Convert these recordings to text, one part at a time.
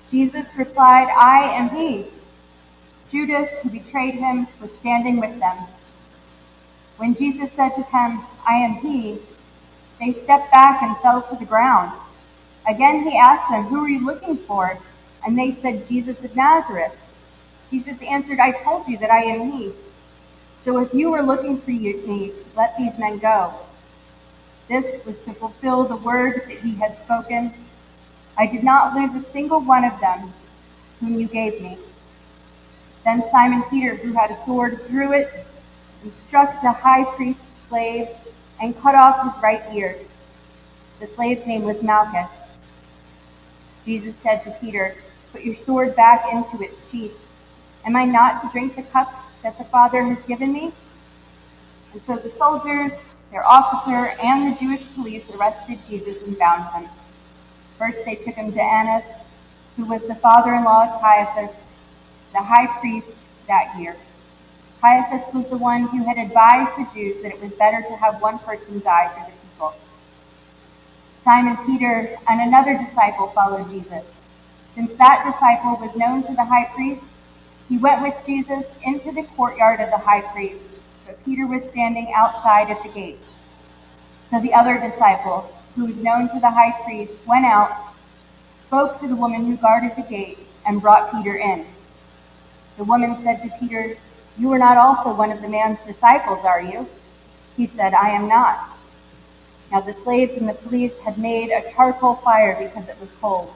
Jesus replied, I am he. Judas, who betrayed him, was standing with them. When Jesus said to them, I am he, they stepped back and fell to the ground. Again he asked them, Who are you looking for? And they said, Jesus of Nazareth. Jesus answered, I told you that I am he. So if you were looking for me, let these men go. This was to fulfill the word that he had spoken. I did not lose a single one of them whom you gave me. Then Simon Peter, who had a sword, drew it and struck the high priest's slave and cut off his right ear. The slave's name was Malchus. Jesus said to Peter, Put your sword back into its sheath. Am I not to drink the cup that the Father has given me? And so the soldiers, their officer, and the Jewish police arrested Jesus and bound him. First they took him to Annas, who was the father-in-law of Caiaphas, the high priest that year. Caiaphas was the one who had advised the Jews that it was better to have one person die for the people. Simon Peter and another disciple followed Jesus. Since that disciple was known to the high priest, he went with Jesus into the courtyard of the high priest, but Peter was standing outside at the gate. So the other disciple, who was known to the high priest, went out, spoke to the woman who guarded the gate, and brought Peter in. The woman said to Peter, You are not also one of the man's disciples, are you? He said, I am not. Now the slaves and the police had made a charcoal fire because it was cold,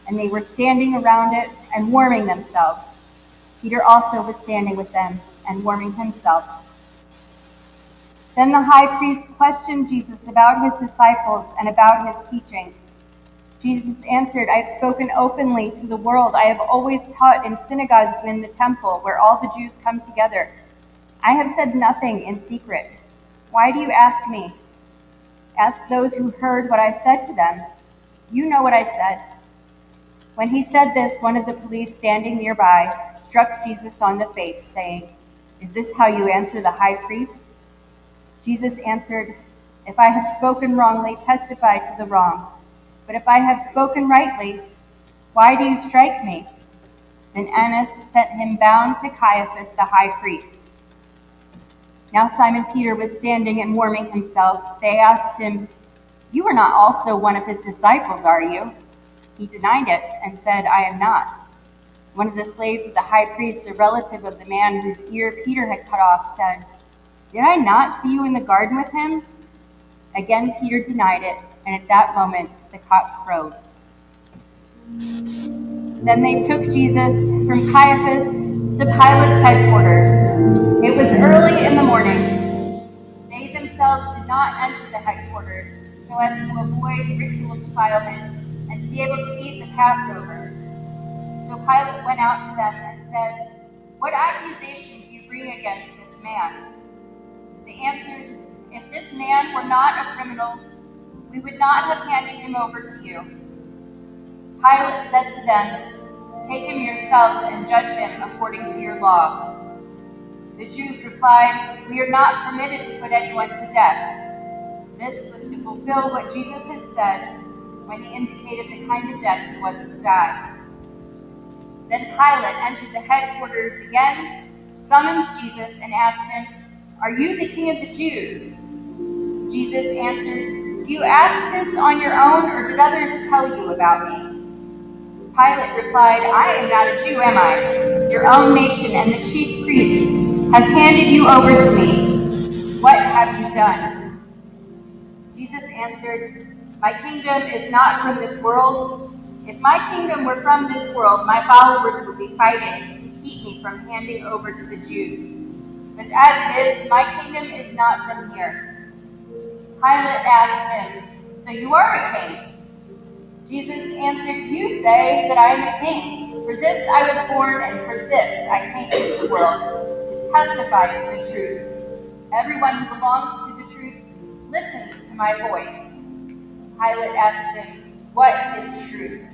and they were standing around it and warming themselves. Peter also was standing with them and warming himself. Then the high priest questioned Jesus about his disciples and about his teaching. Jesus answered, I have spoken openly to the world. I have always taught in synagogues and in the temple, where all the Jews come together. I have said nothing in secret. Why do you ask me? Ask those who heard what I said to them. You know what I said. When he said this, one of the police standing nearby struck Jesus on the face, saying, Is this how you answer the high priest? Jesus answered, If I have spoken wrongly, testify to the wrong. But if I have spoken rightly, why do you strike me? Then Annas sent him bound to Caiaphas the high priest. Now Simon Peter was standing and warming himself. They asked him, You are not also one of his disciples, are you? He denied it and said, I am not. One of the slaves of the high priest, a relative of the man whose ear Peter had cut off, said, Did I not see you in the garden with him? Again Peter denied it, and at that moment the cock crowed. Then they took Jesus from Caiaphas to Pilate's headquarters. It was early in the morning. They themselves did not enter the headquarters so as to avoid ritual defilement and to be able to eat the Passover. So Pilate went out to them and said, What accusation do you bring against this man? They answered, If this man were not a criminal, we would not have handed him over to you. Pilate said to them, Take him yourselves and judge him according to your law. The Jews replied, We are not permitted to put anyone to death. This was to fulfill what Jesus had said when he indicated the kind of death he was to die. Then Pilate entered the headquarters again, summoned Jesus, and asked him, Are you the king of the Jews? Jesus answered, Do you ask this on your own, or did others tell you about me? Pilate replied, I am not a Jew, am I? Your own nation and the chief priests have handed you over to me. What have you done? Jesus answered, My kingdom is not from this world. If my kingdom were from this world, my followers would be fighting to keep me from handing over to the Jews. But as it is, my kingdom is not from here. Pilate asked him, So you are a king? Jesus answered, You say that I am a king. For this I was born, and for this I came into the world, to testify to the truth. Everyone who belongs to the truth listens to my voice. Pilate asked him, What is truth?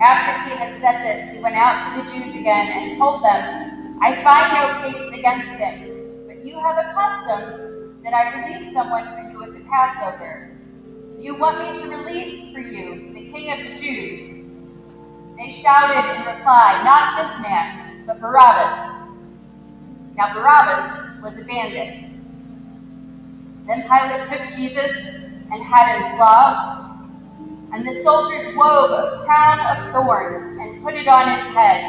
After he had said this, he went out to the Jews again and told them, I find no case against him, but you have a custom that I release someone for you at the Passover. Do you want me to release for you the king of the Jews? they shouted in reply, "Not this man, but Barabbas." Now Barabbas was a bandit. Then Pilate took Jesus and had him flogged, and the soldiers wove a crown of thorns and put it on his head,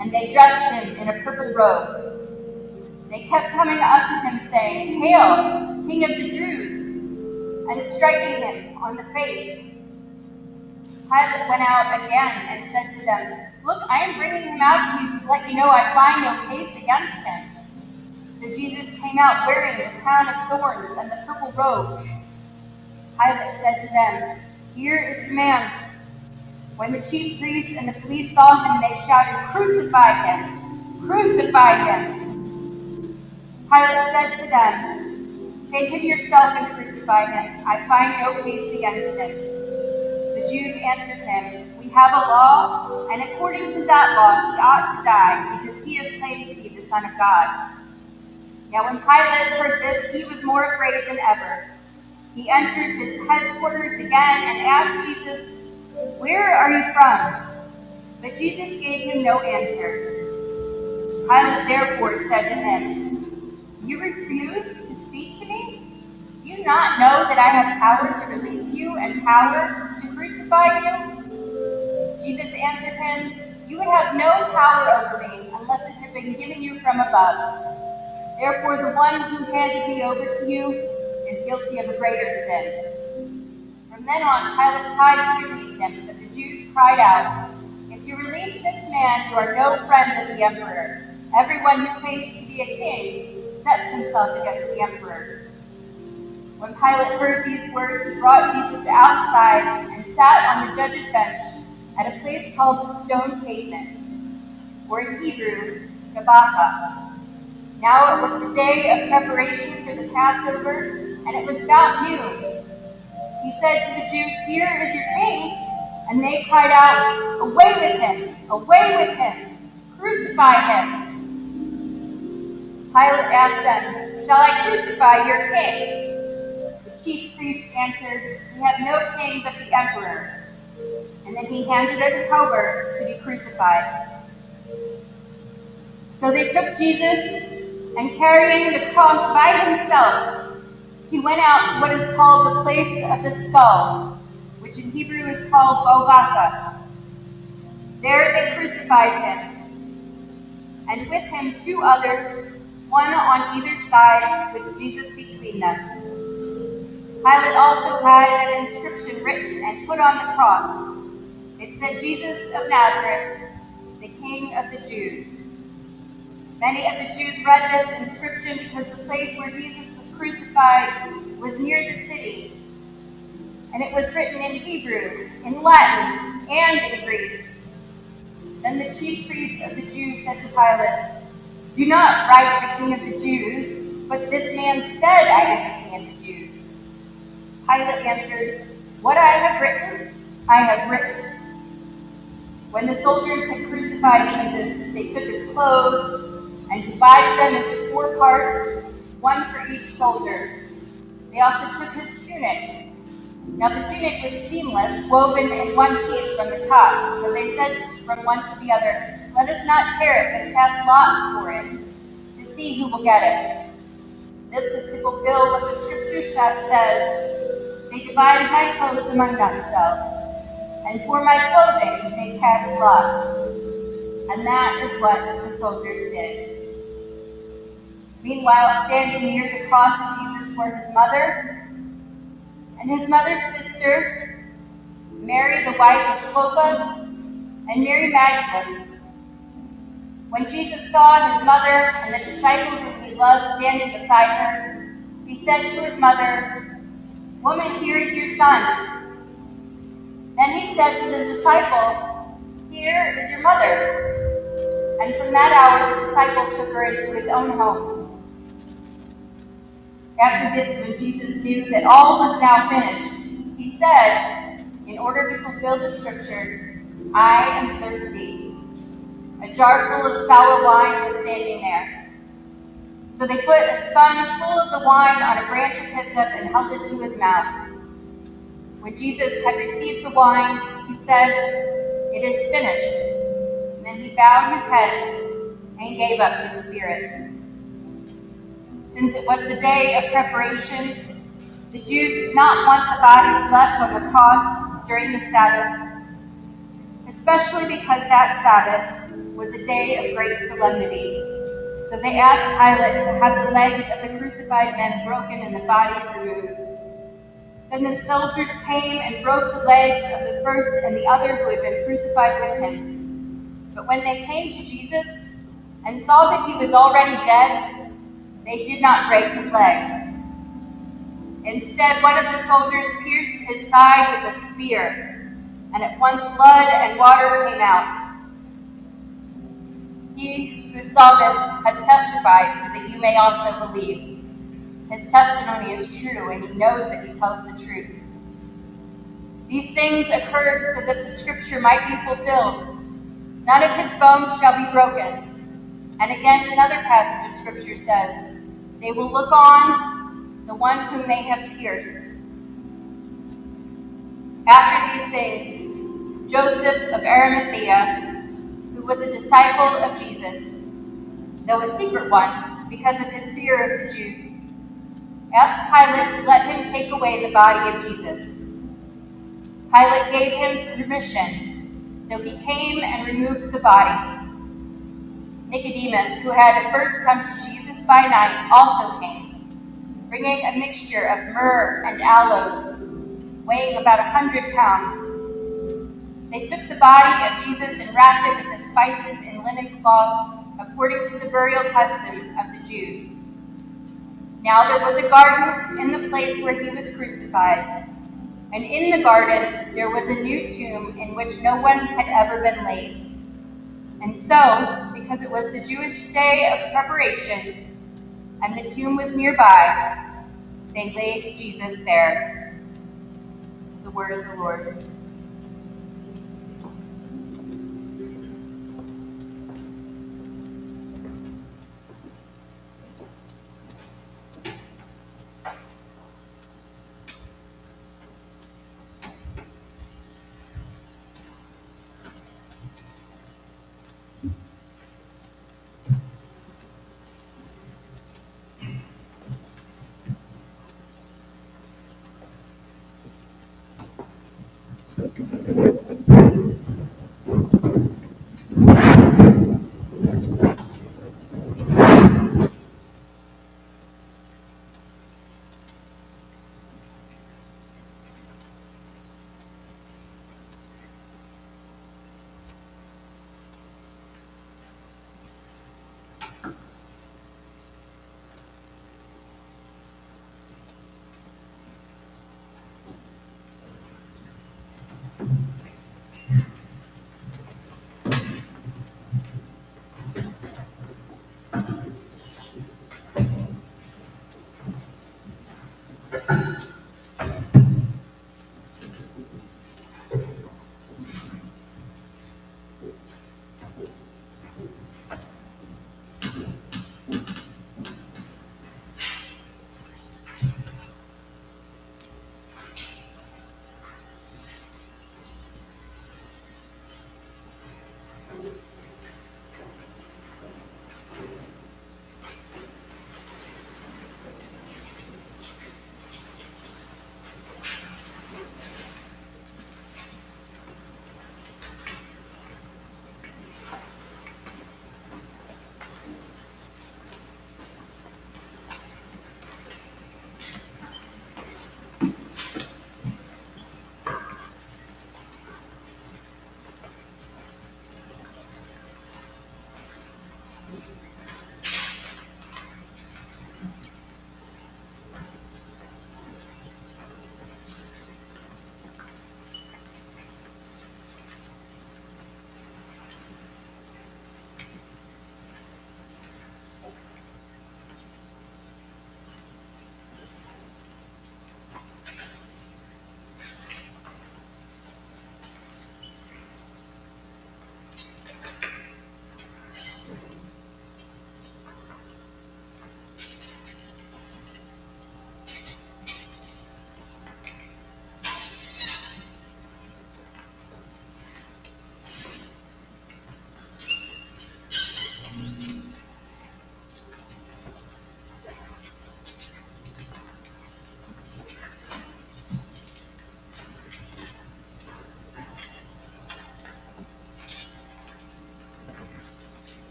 and they dressed him in a purple robe. They kept coming up to him saying, "Hail, King of the Jews!" and striking him on the face. Pilate went out again and said to them, "Look, I am bringing him out to you to let you know I find no case against him." So Jesus came out wearing the crown of thorns and the purple robe. Pilate said to them, "Here is the man." When the chief priests and the police saw him, they shouted, "Crucify him! Crucify him!" Pilate said to them, "Take him yourself and crucify him. I find no case against him." The Jews answered him, "We have a law, and according to that law he ought to die, because he is claimed to be the Son of God." Now when Pilate heard this, he was more afraid than ever. He entered his headquarters again and asked Jesus, "Where are you from?" But Jesus gave him no answer. Pilate therefore said to him, "Do you refuse to speak to me? Do you not know that I have power to release you and power to crucify you?" Jesus answered him, "You would have no power over me unless it had been given you from above. Therefore the one who handed me over to you is guilty of a greater sin." From then on, Pilate tried to release him, but the Jews cried out, "If you release this man, you are no friend of the emperor. Everyone who claims to be a king sets himself against the emperor." When Pilate heard these words, he brought Jesus outside and sat on the judge's bench at a place called the Stone Pavement, or in Hebrew, Gabbatha. Now it was the day of preparation for the Passover, and it was about noon. He said to the Jews, "Here is your king." And they cried out, "Away with him! Away with him! Crucify him!" Pilate asked them, "Shall I crucify your king?" The chief priests answered, "We have no king but the emperor." And then he handed it over to be crucified. So they took Jesus, and carrying the cross by himself, he went out to what is called the place of the skull, which in Hebrew is called Golgotha. There they crucified him, and with him 2 others, one on either side, with Jesus between them. Pilate also had an inscription written and put on the cross. It said, "Jesus of Nazareth, the King of the Jews." Many of the Jews read this inscription because the place where Jesus was crucified was near the city, and it was written in Hebrew, in Latin, and in Greek. Then the chief priests of the Jews said to Pilate, "Do not write the King of the Jews, but this man said, 'I am the King of the Jews.'" Pilate answered, "What I have written, I have written." When the soldiers had crucified Jesus, they took his clothes and divided them into 4 parts, one for each soldier. They also took his tunic. Now the tunic was seamless, woven in one piece from the top. So they said from one to the other, "Let us not tear it, but cast lots for it, to see who will get it." This was to fulfill what the scripture says, "They divided my clothes among themselves, and for my clothing they cast lots." And that is what the soldiers did. Meanwhile, standing near the cross of Jesus were his mother and his mother's sister, Mary, the wife of Clopas, and Mary Magdalene. When Jesus saw his mother and the disciple whom he loved standing beside her, he said to his mother, "Woman, here is your son." Then he said to the disciple, "Here is your mother." And from that hour, the disciple took her into his own home. After this, when Jesus knew that all was now finished, he said, in order to fulfill the scripture, "I am thirsty." A jar full of sour wine was standing there. So they put a sponge full of the wine on a branch of hyssop and held it to his mouth. When Jesus had received the wine, he said, "It is finished." And then he bowed his head and gave up his spirit. Since it was the day of preparation, the Jews did not want the bodies left on the cross during the Sabbath, especially because that Sabbath was a day of great solemnity. So they asked Pilate to have the legs of the crucified men broken and the bodies removed. Then the soldiers came and broke the legs of the first and the other who had been crucified with him. But when they came to Jesus and saw that he was already dead, they did not break his legs. Instead, one of the soldiers pierced his side with a spear, and at once blood and water came out. He who saw this has testified so that you may also believe. His testimony is true, and he knows that he tells the truth. These things occurred so that the scripture might be fulfilled. None of his bones shall be broken. And again, another passage of scripture says, they will look on the one whom they have pierced. After these things, Joseph of Arimathea, who was a disciple of Jesus, though a secret one because of his fear of the Jews, asked Pilate to let him take away the body of Jesus. Pilate gave him permission, so he came and removed the body. Nicodemus, who had at first come to Jesus by night, also came, bringing a mixture of myrrh and aloes, weighing about 100 pounds. They took the body of Jesus and wrapped it with the spices in linen cloths, according to the burial custom of the Jews. Now there was a garden in the place where he was crucified, and in the garden there was a new tomb in which no one had ever been laid. And so, because it was the Jewish day of preparation, and the tomb was nearby, they laid Jesus there. The word of the Lord.